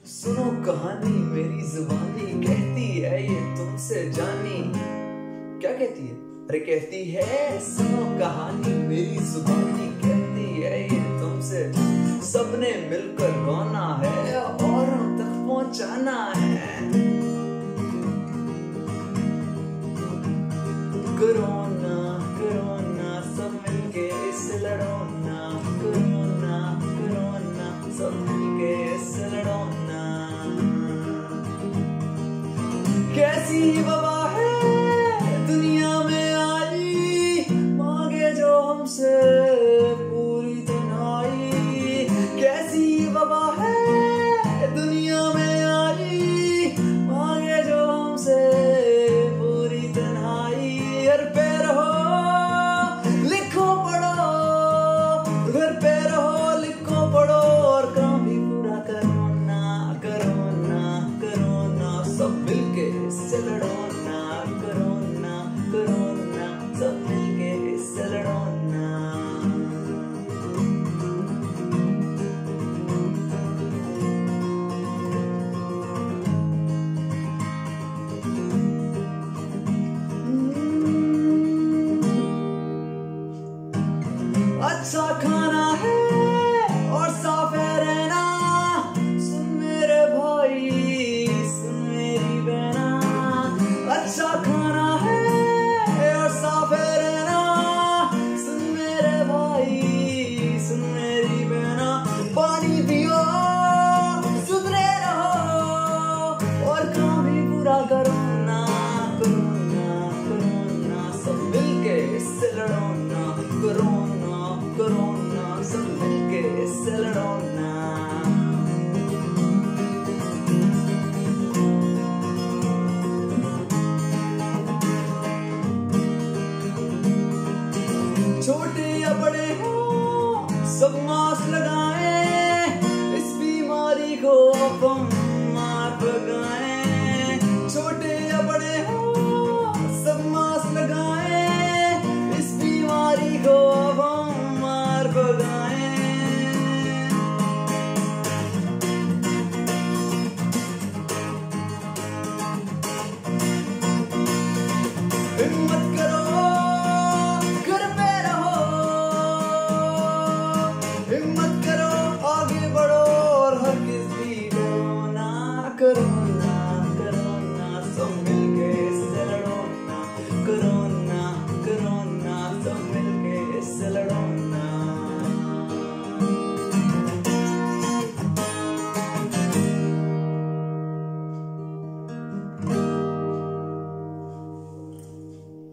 सुनो कहानी मेरी जुबानी कहती है ये तुमसे जानी। क्या कहती है? अरे कहती है सुनो कहानी मेरी जुबानी कहती है ये तुमसे सबने मिलकर गाना है औरों तक पहुंचाना है। कोरोना कोरोना सब मिलके इस लड़ोना, कोरोना कोरोना सब मिलके इस लड़ोना। कैसी वबा है दुनिया में आई, मांगे जो हमसे पूरी तन्हाई। कैसी वबा है दुनिया में आई, मांगे जो हमसे पूरी तन्हाई। घर पे रहो लिखो पढ़ो, घर पे रहो लिखो पढ़ो और काम भी पूरा करोना, करोना करोना सब मिलके इससे लड़ोना, करोना करोना सब मिलके इससे लड़ोना। अच्छा खाना है और साफ है रहना, सुन मेरे भाई सुन मेरी बहना। अच्छा खाना है और साफ है रहना, सुन मेरे भाई सुन मेरी बहना। पानी पियो सुधरे रहो और काम भी पूरा करो ना, करोना करोना सब मिलके इससे लड़ोना, करोना कोरोना सब मिलके इससे लड़ोना। छोटे या बड़े हो सब मास्क लगाएं, इस बीमारी को अपन